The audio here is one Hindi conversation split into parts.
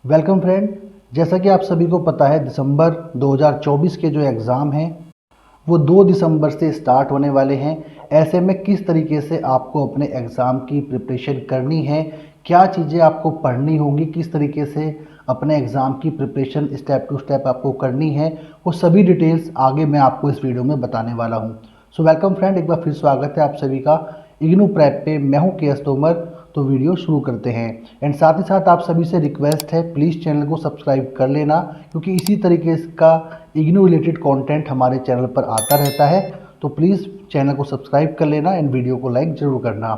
Welcome friend. जैसा कि आप सभी को पता है, दिसंबर 2024 के जो एग्ज़ाम हैं वो 2 दिसंबर से स्टार्ट होने वाले हैं। ऐसे में किस तरीके से आपको अपने एग्ज़ाम की प्रिपरेशन करनी है, क्या चीज़ें आपको पढ़नी होंगी, किस तरीके से अपने एग्ज़ाम की प्रिपरेशन स्टेप टू स्टेप आपको करनी है, वो सभी डिटेल्स आगे मैं आपको इस वीडियो में बताने वाला हूँ। सो वेलकम फ्रेंड, एक बार फिर स्वागत है आप सभी का इग्नू प्रेप पे। मैं हूँ के एस तोमर। तो वीडियो शुरू करते हैं। एंड साथ ही साथ आप सभी से रिक्वेस्ट है, प्लीज़ चैनल को सब्सक्राइब कर लेना, क्योंकि इसी तरीके का इग्नू रिलेटेड कंटेंट हमारे चैनल पर आता रहता है। तो प्लीज़ चैनल को सब्सक्राइब कर लेना एंड वीडियो को लाइक ज़रूर करना।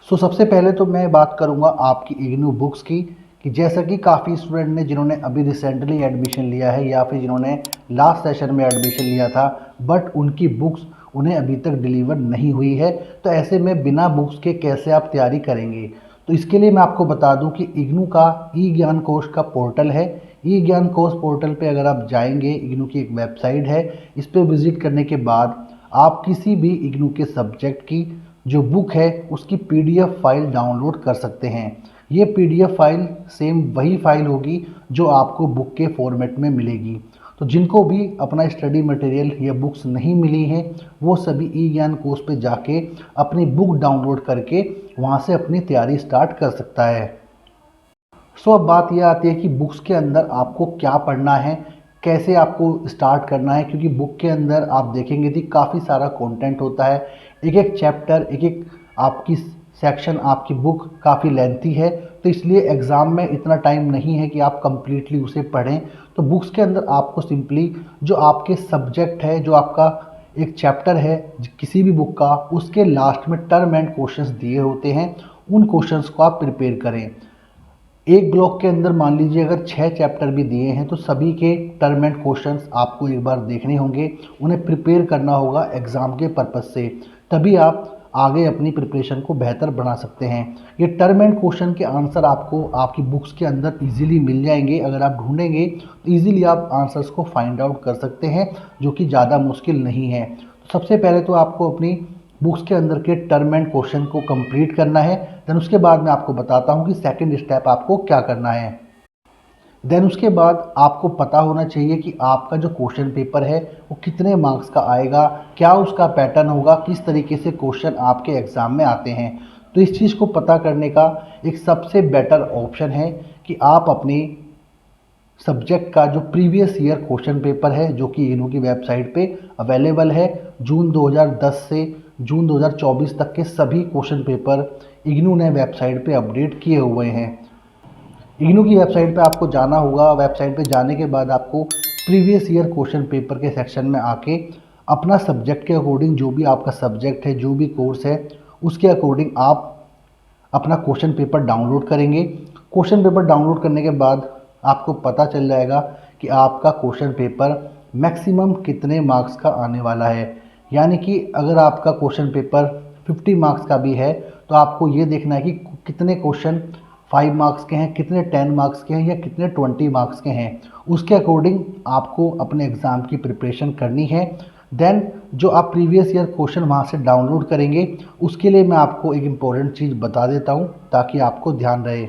सो सबसे पहले तो मैं बात करूंगा आपकी इग्नू बुक्स की, कि जैसा कि काफ़ी स्टूडेंट ने जिन्होंने अभी रिसेंटली एडमिशन लिया है या फिर जिन्होंने लास्ट सेशन में एडमिशन लिया था, बट उनकी बुक्स उन्हें अभी तक डिलीवर नहीं हुई है। तो ऐसे में बिना बुक्स के कैसे आप तैयारी करेंगे? तो इसके लिए मैं आपको बता दूं कि इग्नू का ई ज्ञान कोश का पोर्टल है। ई ज्ञान कोश पोर्टल पे अगर आप जाएंगे, इग्नू की एक वेबसाइट है, इस पर विजिट करने के बाद आप किसी भी इग्नू के सब्जेक्ट की जो बुक है उसकी पीडीएफ फाइल डाउनलोड कर सकते हैं। ये पीडीएफ फाइल सेम वही फाइल होगी जो आपको बुक के फॉर्मेट में मिलेगी। तो जिनको भी अपना स्टडी मटेरियल या बुक्स नहीं मिली हैं, वो सभी ई ज्ञान कोर्स पे जाके अपनी बुक डाउनलोड करके वहाँ से अपनी तैयारी स्टार्ट कर सकता है। सो अब बात यह आती है कि बुक्स के अंदर आपको क्या पढ़ना है, कैसे आपको स्टार्ट करना है, क्योंकि बुक के अंदर आप देखेंगे कि काफ़ी सारा कंटेंट होता है। एक एक चैप्टर, एक एक आपकी सेक्शन, आपकी बुक काफ़ी लेंथी है, तो इसलिए एग्ज़ाम में इतना टाइम नहीं है कि आप कंप्लीटली उसे पढ़ें। तो बुक्स के अंदर आपको सिंपली जो आपके सब्जेक्ट है, जो आपका एक चैप्टर है किसी भी बुक का, उसके लास्ट में टर्म एंड क्वेश्चंस दिए होते हैं, उन क्वेश्चंस को आप प्रिपेयर करें। एक ब्लॉक के अंदर मान लीजिए अगर 6 चैप्टर भी दिए हैं, तो सभी के टर्म एंड क्वेश्चंस आपको एक बार देखने होंगे, उन्हें प्रिपेयर करना होगा एग्ज़ाम के पर्पज़ से। तभी आप आगे अपनी प्रिपरेशन को बेहतर बना सकते हैं। ये टर्म एंड क्वेश्चन के आंसर आपको आपकी बुक्स के अंदर इजीली मिल जाएंगे। अगर आप ढूंढेंगे तो इजीली आप आंसर्स को फाइंड आउट कर सकते हैं, जो कि ज़्यादा मुश्किल नहीं है। तो सबसे पहले तो आपको अपनी बुक्स के अंदर के टर्म एंड क्वेश्चन को कंप्लीट करना है। देन उसके बाद मैं आपको बताता हूँ कि सेकंड स्टेप आपको क्या करना है। देन उसके बाद आपको पता होना चाहिए कि आपका जो क्वेश्चन पेपर है वो कितने मार्क्स का आएगा, क्या उसका पैटर्न होगा, किस तरीके से क्वेश्चन आपके एग्ज़ाम में आते हैं। तो इस चीज़ को पता करने का एक सबसे बेटर ऑप्शन है कि आप अपनी सब्जेक्ट का जो प्रीवियस ईयर क्वेश्चन पेपर है, जो कि इग्नू की वेबसाइट पे अवेलेबल है, जून 2010 से जून 2024 तक के सभी क्वेश्चन पेपर इग्नू ने वेबसाइट पे अपडेट किए हुए हैं। इग्नू की वेबसाइट पे आपको जाना होगा। वेबसाइट पे जाने के बाद आपको प्रीवियस ईयर क्वेश्चन पेपर के सेक्शन में आके अपना सब्जेक्ट के अकॉर्डिंग, जो भी आपका सब्जेक्ट है, जो भी कोर्स है, उसके अकॉर्डिंग आप अपना क्वेश्चन पेपर डाउनलोड करेंगे। क्वेश्चन पेपर डाउनलोड करने के बाद आपको पता चल जाएगा कि आपका क्वेश्चन पेपर मैक्सिमम कितने मार्क्स का आने वाला है। यानी कि अगर आपका क्वेश्चन पेपर 50 मार्क्स का भी है, तो आपको ये देखना है कि कितने क्वेश्चन 5 मार्क्स के हैं, कितने 10 मार्क्स के हैं, या कितने 20 मार्क्स के हैं। उसके अकॉर्डिंग आपको अपने एग्ज़ाम की प्रिपरेशन करनी है। देन जो आप प्रीवियस ईयर क्वेश्चन वहाँ से डाउनलोड करेंगे, उसके लिए मैं आपको एक इम्पॉर्टेंट चीज़ बता देता हूँ ताकि आपको ध्यान रहे।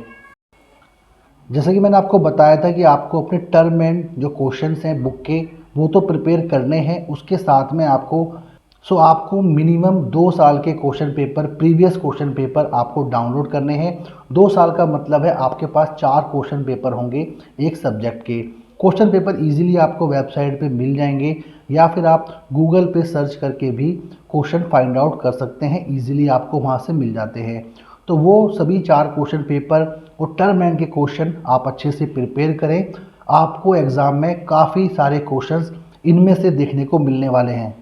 जैसा कि मैंने आपको बताया था कि आपको अपने टर्म एंड जो क्वेश्चंस हैं बुक के, वो तो प्रिपेयर करने हैं, उसके साथ में आपको मिनिमम 2 साल के question paper, previous question paper आपको डाउनलोड करने हैं। 2 साल का मतलब है आपके पास 4 क्वेश्चन पेपर होंगे एक सब्जेक्ट के। क्वेश्चन पेपर इजीली आपको वेबसाइट पे मिल जाएंगे, या फिर आप गूगल पे सर्च करके भी क्वेश्चन फाइंड आउट कर सकते हैं, इजीली आपको वहाँ से मिल जाते हैं। तो वो सभी 4 क्वेश्चन पेपर और टर्म एंड के क्वेश्चन आप अच्छे से प्रिपेयर करें। आपको एग्ज़ाम में काफ़ी सारे क्वेश्चंस इनमें से देखने को मिलने वाले हैं,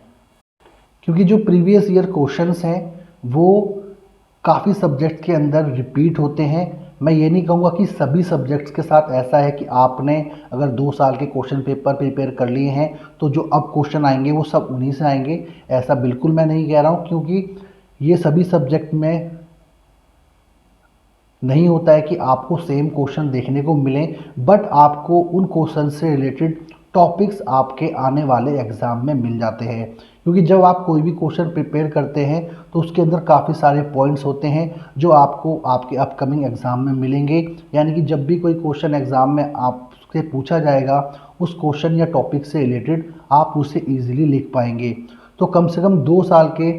क्योंकि जो प्रीवियस ईयर क्वेश्चंस हैं वो काफ़ी सब्जेक्ट्स के अंदर रिपीट होते हैं। मैं ये नहीं कहूँगा कि सभी सब्जेक्ट्स के साथ ऐसा है कि आपने अगर 2 साल के क्वेश्चन पेपर प्रिपेयर कर लिए हैं तो जो अब क्वेश्चन आएंगे वो सब उन्हीं से आएंगे। ऐसा बिल्कुल मैं नहीं कह रहा हूँ, क्योंकि ये सभी सब्जेक्ट में नहीं होता है कि आपको सेम क्वेश्चन देखने को मिलें, बट आपको उन क्वेश्चन से रिलेटेड टॉपिक्स आपके आने वाले एग्ज़ाम में मिल जाते हैं। क्योंकि जब आप कोई भी क्वेश्चन प्रिपेयर करते हैं तो उसके अंदर काफ़ी सारे पॉइंट्स होते हैं जो आपको आपके अपकमिंग एग्ज़ाम में मिलेंगे। यानी कि जब भी कोई क्वेश्चन एग्ज़ाम में आपसे पूछा जाएगा उस क्वेश्चन या टॉपिक से रिलेटेड आप उसे ईजिली लिख पाएंगे। तो कम से कम 2 साल के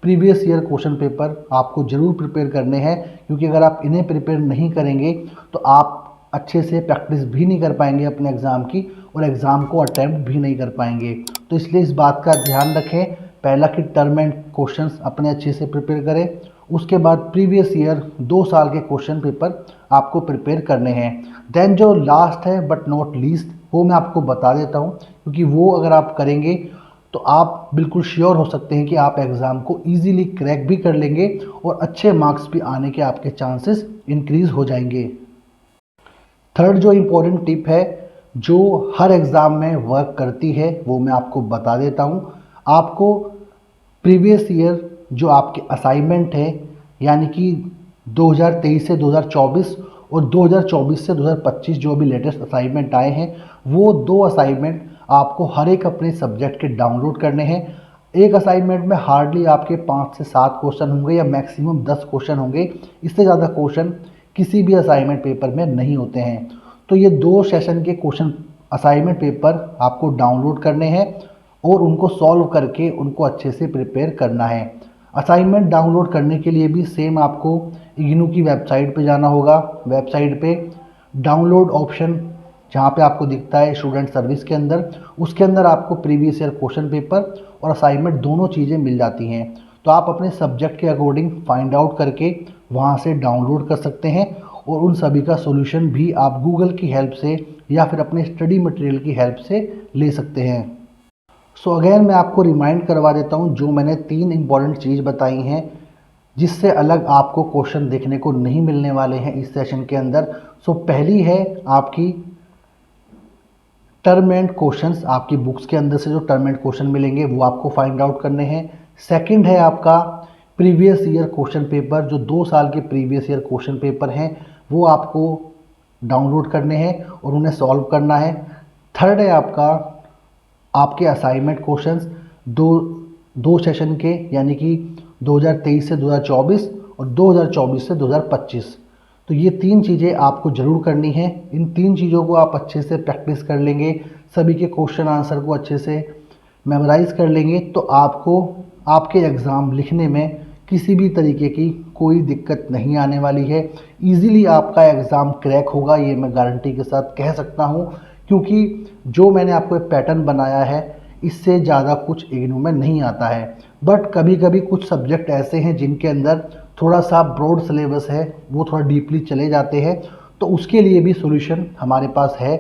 प्रीवियस ईयर क्वेश्चन पेपर आपको ज़रूर प्रिपेयर करने हैं, क्योंकि अगर आप इन्हें प्रिपेयर नहीं करेंगे तो आप अच्छे से प्रैक्टिस भी नहीं कर पाएंगे अपने एग्ज़ाम की और एग्ज़ाम को अटैम्प्ट भी नहीं कर पाएंगे। तो इसलिए इस बात का ध्यान रखें, पहला कि टर्म एंड क्वेश्चंस अपने अच्छे से प्रिपेयर करें, उसके बाद प्रीवियस ईयर 2 साल के क्वेश्चन पेपर आपको प्रिपेयर करने हैं। देन जो लास्ट है बट नॉट लीस्ट वो मैं आपको बता देता हूँ, क्योंकि वो अगर आप करेंगे तो आप बिल्कुल श्योर हो सकते हैं कि आप एग्ज़ाम को ईजीली क्रैक भी कर लेंगे और अच्छे मार्क्स भी आने के आपके चांसेस इंक्रीज़ हो जाएंगे। थर्ड जो इम्पोर्टेंट टिप है जो हर एग्ज़ाम में वर्क करती है वो मैं आपको बता देता हूँ। आपको प्रीवियस ईयर जो आपके असाइनमेंट है, यानी कि 2023 से 2024 और 2024 से 2025 जो भी लेटेस्ट असाइनमेंट आए हैं, वो 2 असाइनमेंट आपको हर एक अपने सब्जेक्ट के डाउनलोड करने हैं। एक असाइनमेंट में हार्डली आपके 5 से 7 क्वेश्चन होंगे या मैक्सिमम 10 क्वेश्चन होंगे। इससे ज़्यादा क्वेश्चन किसी भी असाइनमेंट पेपर में नहीं होते हैं। तो ये 2 सेशन के क्वेश्चन असाइनमेंट पेपर आपको डाउनलोड करने हैं और उनको सॉल्व करके उनको अच्छे से प्रिपेयर करना है। असाइनमेंट डाउनलोड करने के लिए भी सेम आपको इग्नू की वेबसाइट पे जाना होगा। वेबसाइट पे डाउनलोड ऑप्शन जहाँ पे आपको दिखता है स्टूडेंट सर्विस के अंदर, उसके अंदर आपको प्रीवियस ईयर क्वेश्चन पेपर और असाइनमेंट दोनों चीज़ें मिल जाती हैं। तो आप अपने सब्जेक्ट के अकॉर्डिंग फाइंड आउट करके वहाँ से डाउनलोड कर सकते हैं और उन सभी का सॉल्यूशन भी आप गूगल की हेल्प से या फिर अपने स्टडी मटेरियल की हेल्प से ले सकते हैं। सो अगेन मैं आपको रिमाइंड करवा देता हूँ जो मैंने 3 इंपॉर्टेंट चीज़ बताई हैं जिससे अलग आपको क्वेश्चन देखने को नहीं मिलने वाले हैं इस सेशन के अंदर। सो पहली है आपकी टर्म एंड क्वेश्चंस, आपकी बुक्स के अंदर से जो टर्म एंड क्वेश्चन मिलेंगे वो आपको फाइंड आउट करने हैं। सेकंड है आपका प्रीवियस ईयर क्वेश्चन पेपर, जो 2 साल के प्रीवियस ईयर क्वेश्चन पेपर हैं वो आपको डाउनलोड करने हैं और उन्हें सॉल्व करना है। थर्ड है आपका आपके असाइनमेंट क्वेश्चंस दो सेशन के, यानी कि 2023 से 2024 और 2024 से 2025। तो ये 3 चीज़ें आपको ज़रूर करनी है। इन 3 चीज़ों को आप अच्छे से प्रैक्टिस कर लेंगे, सभी के क्वेश्चन आंसर को अच्छे से मेमोराइज़ कर लेंगे तो आपको आपके एग्ज़ाम लिखने में किसी भी तरीके की कोई दिक्कत नहीं आने वाली है। ईज़िली आपका एग्ज़ाम क्रैक होगा, ये मैं गारंटी के साथ कह सकता हूँ, क्योंकि जो मैंने आपको एक पैटर्न बनाया है इससे ज़्यादा कुछ इग्नू में नहीं आता है। बट कभी कभी कुछ सब्जेक्ट ऐसे हैं जिनके अंदर थोड़ा सा ब्रॉड सिलेबस है, वो थोड़ा डीपली चले जाते हैं, तो उसके लिए भी सॉल्यूशन हमारे पास है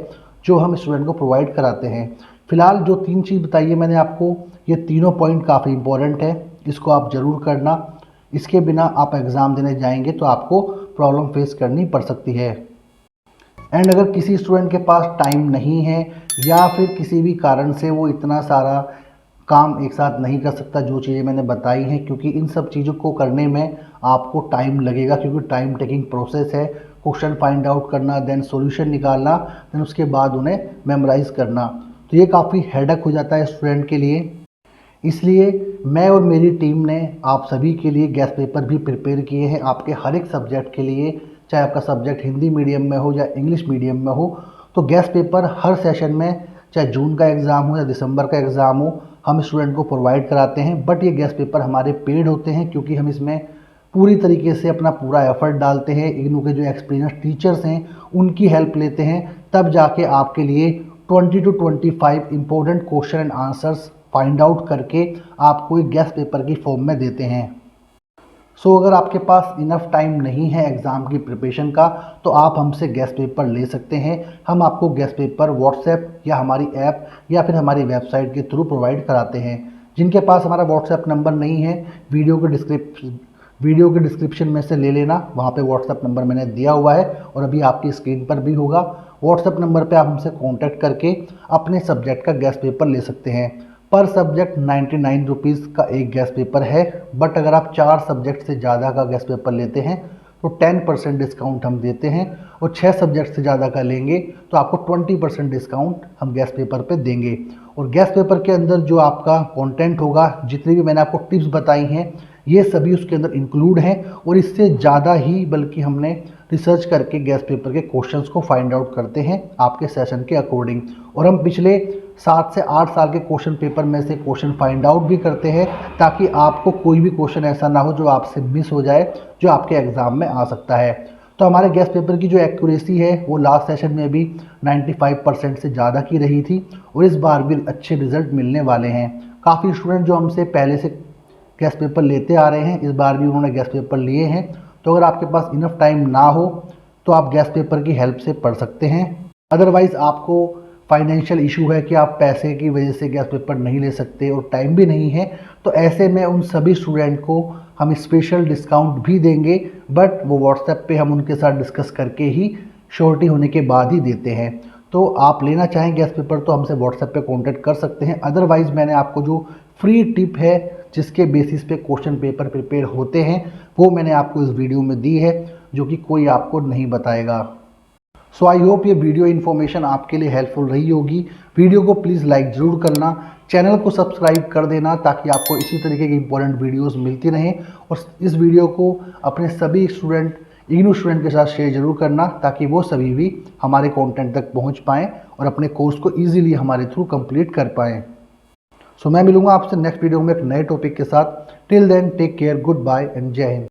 जो हम स्टूडेंट को प्रोवाइड कराते हैं। फिलहाल जो 3 चीज़ बताई है मैंने आपको, ये तीनों पॉइंट काफ़ी इंपॉर्टेंट है, इसको आप ज़रूर करना। इसके बिना आप एग्ज़ाम देने जाएंगे तो आपको प्रॉब्लम फेस करनी पड़ सकती है। एंड अगर किसी स्टूडेंट के पास टाइम नहीं है या फिर किसी भी कारण से वो इतना सारा काम एक साथ नहीं कर सकता जो चीज़ें मैंने बताई हैं, क्योंकि इन सब चीज़ों को करने में आपको टाइम लगेगा, क्योंकि टाइम टेकिंग प्रोसेस है। क्वेश्चन फाइंड आउट करना, देन सॉल्यूशन निकालना, देन उसके बाद उन्हें मेमोराइज़ करना, तो ये काफ़ी हेडेक हो जाता है स्टूडेंट के लिए। इसलिए मैं और मेरी टीम ने आप सभी के लिए गैस पेपर भी प्रिपेयर किए हैं, आपके हर एक सब्जेक्ट के लिए, चाहे आपका सब्जेक्ट हिंदी मीडियम में हो या इंग्लिश मीडियम में हो। तो गैस पेपर हर सेशन में, चाहे जून का एग्ज़ाम हो या दिसंबर का एग्ज़ाम हो, हम स्टूडेंट को प्रोवाइड कराते हैं। बट ये गैस पेपर हमारे पेड होते हैं, क्योंकि हम इसमें पूरी तरीके से अपना पूरा एफर्ट डालते हैं। इग्नू के जो एक्सपीरियंस टीचर्स हैं उनकी हेल्प लेते हैं, तब जाके आपके लिए 20 to 25 important question and answers find out करके आपको एक गैस पेपर की फॉर्म में देते हैं। सो अगर आपके पास इनफ टाइम नहीं है एग्ज़ाम की प्रिपरेशन का तो आप हमसे गैस पेपर ले सकते हैं। हम आपको गैस पेपर व्हाट्सएप या हमारी ऐप या फिर हमारी वेबसाइट के थ्रू प्रोवाइड कराते हैं। जिनके पास हमारा व्हाट्सएप नंबर नहीं है, वीडियो के डिस्क्रिप्शन में से ले लेना, वहाँ पे व्हाट्सएप नंबर मैंने दिया हुआ है और अभी आपकी स्क्रीन पर भी होगा। व्हाट्सएप नंबर पे आप हमसे कांटेक्ट करके अपने सब्जेक्ट का गैस पेपर ले सकते हैं। पर सब्जेक्ट 99 रुपीज़ का एक गैस पेपर है, बट अगर आप 4 सब्जेक्ट से ज़्यादा का गैस पेपर लेते हैं तो 10% डिस्काउंट हम देते हैं, और 6 सब्जेक्ट से ज़्यादा का लेंगे तो आपको 20% डिस्काउंट हम गेस्ट पेपर पे देंगे। और गेस्ट पेपर के अंदर जो आपका कंटेंट होगा, जितनी भी मैंने आपको टिप्स बताई हैं, ये सभी उसके अंदर इंक्लूड हैं, और इससे ज़्यादा ही बल्कि हमने रिसर्च करके गेस्ट पेपर के क्वेश्चंस को फाइंड आउट करते हैं आपके सेशन के अकॉर्डिंग। और हम पिछले 7 से 8 साल के क्वेश्चन पेपर में से क्वेश्चन फाइंड आउट भी करते हैं, ताकि आपको कोई भी क्वेश्चन ऐसा ना हो जो आपसे मिस हो जाए, जो आपके एग्ज़ाम में आ सकता है। तो हमारे गेस्ट पेपर की जो एक्यूरेसी है वो लास्ट सेशन में भी 95% से ज़्यादा की रही थी, और इस बार भी अच्छे रिजल्ट मिलने वाले हैं। काफ़ी स्टूडेंट जो हमसे पहले से गेस्ट पेपर लेते आ रहे हैं, इस बार भी उन्होंने गेस्ट पेपर लिए हैं। तो अगर आपके पास इनफ टाइम ना हो तो आप गेस्ट पेपर की हेल्प से पढ़ सकते हैं। अदरवाइज़ आपको फाइनेंशियल इशू है कि आप पैसे की वजह से गेस्ट पेपर नहीं ले सकते और टाइम भी नहीं है, तो ऐसे में उन सभी स्टूडेंट को हम स्पेशल डिस्काउंट भी देंगे, बट वो व्हाट्सएप पे हम उनके साथ डिस्कस करके ही श्योरिटी होने के बाद ही देते हैं। तो आप लेना चाहें गेस्ट पेपर तो हमसे व्हाट्सएप पे कांटेक्ट कर सकते हैं। अदरवाइज़ मैंने आपको जो फ्री टिप है जिसके बेसिस पे क्वेश्चन पेपर प्रिपेयर होते हैं, वो मैंने आपको इस वीडियो में दी है, जो कि कोई आपको नहीं बताएगा। सो आई होप ये वीडियो इन्फॉर्मेशन आपके लिए हेल्पफुल रही होगी। वीडियो को प्लीज़ लाइक ज़रूर करना, चैनल को सब्सक्राइब कर देना, ताकि आपको इसी तरीके की इंपॉर्टेंट वीडियोस मिलती रहें। और इस वीडियो को अपने सभी स्टूडेंट, इग्नू स्टूडेंट के साथ शेयर जरूर करना, ताकि वो सभी भी हमारे कंटेंट तक पहुंच पाएँ और अपने कोर्स को ईजिली हमारे थ्रू कंप्लीट कर पाएँ। सो मैं मिलूंगा आपसे नेक्स्ट वीडियो में एक नए टॉपिक के साथ। Till then take care, good bye and जय हिंद।